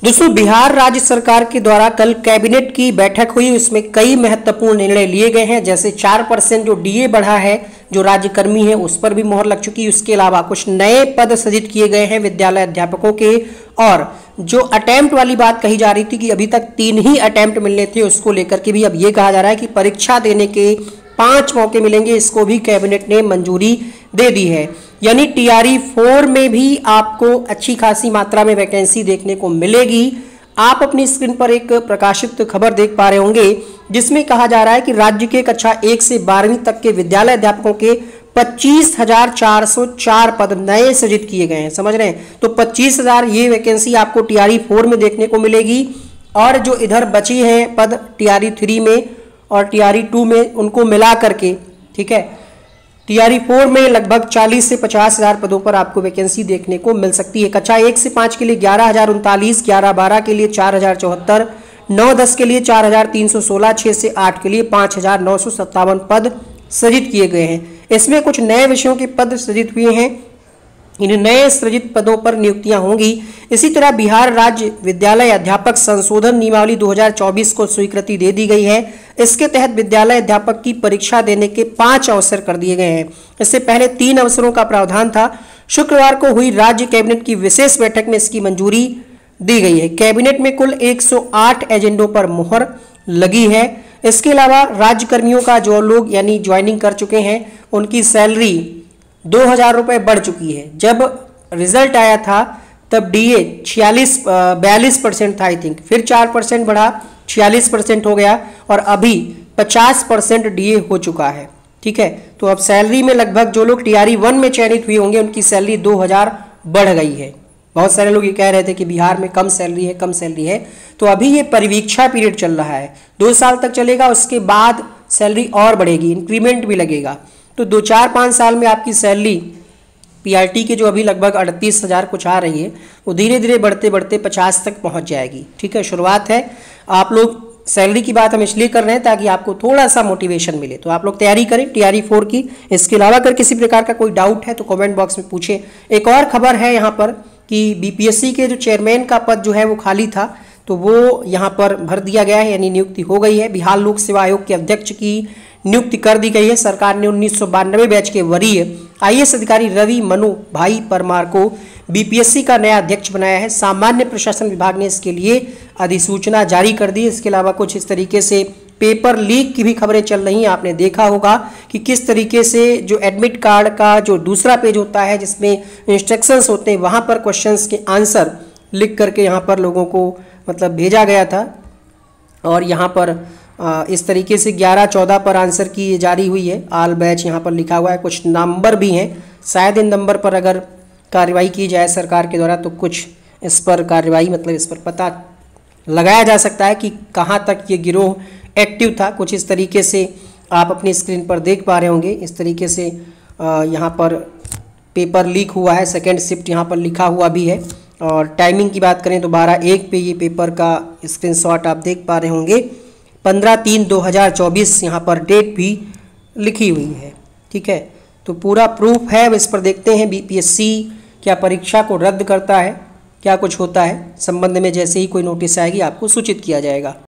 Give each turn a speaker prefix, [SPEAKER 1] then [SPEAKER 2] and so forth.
[SPEAKER 1] दोस्तों, बिहार राज्य सरकार के द्वारा कल कैबिनेट की बैठक हुई। इसमें कई महत्वपूर्ण निर्णय लिए गए हैं, जैसे 4% जो डीए बढ़ा है, जो राज्यकर्मी है उस पर भी मोहर लग चुकी है। उसके अलावा कुछ नए पद सृजित किए गए हैं विद्यालय अध्यापकों के। और जो अटेम्प्ट वाली बात कही जा रही थी कि अभी तक 3 ही अटेम्प्ट मिलने थे, उसको लेकर के भी अब ये कहा जा रहा है कि परीक्षा देने के 5 मौके मिलेंगे। इसको भी कैबिनेट ने मंजूरी दे दी है। यानी टीआरई 4 में भी आपको अच्छी खासी मात्रा में वैकेंसी देखने को मिलेगी। आप अपनी स्क्रीन पर एक प्रकाशित खबर देख पा रहे होंगे, जिसमें कहा जा रहा है कि राज्य के कक्षा 1 से 12वीं तक के विद्यालय अध्यापकों के 25,404 पद नए सृजित किए गए हैं। समझ रहे हैं? तो 25,000 ये वैकेंसी आपको टीआरई 4 में देखने को मिलेगी। और जो इधर बची हैं पद टीआरई 3 में और टीआरई 2 में, उनको मिला करके, ठीक है, टीआरई 4 में लगभग 40 से 50,000 पदों पर आपको वैकेंसी देखने को मिल सकती है। कक्षा 1 से 5 के लिए 11,039, 11-12 के लिए 4,074, 9-10 के लिए 4,316, 6 से 8 के लिए 5,957 पद सृजित किए गए हैं। इसमें कुछ नए विषयों के पद सृजित हुए हैं। इन नए सृजित पदों पर नियुक्तियां होंगी। इसी तरह बिहार राज्य विद्यालय अध्यापक संशोधन नियमावली 2024 को स्वीकृति दे दी गई है। इसके तहत विद्यालय अध्यापक की परीक्षा देने के 5 अवसर कर दिए गए हैं। इससे पहले 3 अवसरों का प्रावधान था। शुक्रवार को हुई राज्य कैबिनेट की विशेष बैठक में इसकी मंजूरी दी गई है। कैबिनेट में कुल 108 एजेंडों पर मुहर लगी है। इसके अलावा राज्य कर्मियों का जो लोग यानी ज्वाइनिंग कर चुके हैं, उनकी सैलरी 2,000 रुपये बढ़ चुकी है। जब रिजल्ट आया था तब डीए 42% था आई थिंक, फिर 4% बढ़ा, 46% हो गया और अभी 50% डीए हो चुका है। ठीक है, तो अब सैलरी में लगभग जो लोग टीआरई 1 में चयनित हुए होंगे उनकी सैलरी 2,000 बढ़ गई है। बहुत सारे लोग ये कह रहे थे कि बिहार में कम सैलरी है, कम सैलरी है। तो अभी ये परिवीक्षा पीरियड चल रहा है, 2 साल तक चलेगा। उसके बाद सैलरी और बढ़ेगी, इंक्रीमेंट भी लगेगा। तो 2-4-5 साल में आपकी सैलरी पीआरटी के जो अभी लगभग 38,000 कुछ आ रही है, वो धीरे धीरे बढ़ते बढ़ते 50 तक पहुंच जाएगी। ठीक है, शुरुआत है। आप लोग सैलरी की बात हम इसलिए कर रहे हैं ताकि आपको थोड़ा सा मोटिवेशन मिले। तो आप लोग तैयारी करें टीआरई 4 की। इसके अलावा अगर किसी प्रकार का कोई डाउट है तो कमेंट बॉक्स में पूछें। एक और खबर है यहाँ पर कि बीपीएससी के जो चेयरमैन का पद जो है वो खाली था, तो वो यहाँ पर भर दिया गया है, यानी नियुक्ति हो गई है। बिहार लोक सेवा आयोग के अध्यक्ष की नियुक्ति कर दी गई है। सरकार ने 1992 बैच के वरीय आईएएस अधिकारी रवि मनु भाई परमार को बीपीएससी का नया अध्यक्ष बनाया है। सामान्य प्रशासन विभाग ने इसके लिए अधिसूचना जारी कर दी। इसके अलावा कुछ इस तरीके से पेपर लीक की भी खबरें चल रही हैं। आपने देखा होगा कि किस तरीके से जो एडमिट कार्ड का जो दूसरा पेज होता है जिसमें इंस्ट्रक्शंस होते हैं, वहाँ पर क्वेश्चंस के आंसर लिख करके यहाँ पर लोगों को मतलब भेजा गया था। और यहाँ पर इस तरीके से 11-14 पर आंसर की जारी हुई है। ऑल बैच यहाँ पर लिखा हुआ है, कुछ नंबर भी हैं। शायद इन नंबर पर अगर कार्रवाई की जाए सरकार के द्वारा तो कुछ इस पर कार्रवाई मतलब इस पर पता लगाया जा सकता है कि कहाँ तक ये गिरोह एक्टिव था। कुछ इस तरीके से आप अपनी स्क्रीन पर देख पा रहे होंगे। इस तरीके से यहाँ पर पेपर लीक हुआ है। सेकेंड शिफ्ट यहाँ पर लिखा हुआ भी है। और टाइमिंग की बात करें तो 12:01 पे ये पेपर का स्क्रीनशॉट आप देख पा रहे होंगे। 15/3/2024 यहाँ पर डेट भी लिखी हुई है। ठीक है, तो पूरा प्रूफ है। अब इस पर देखते हैं बीपीएससी क्या परीक्षा को रद्द करता है, क्या कुछ होता है। संबंध में जैसे ही कोई नोटिस आएगी आपको सूचित किया जाएगा।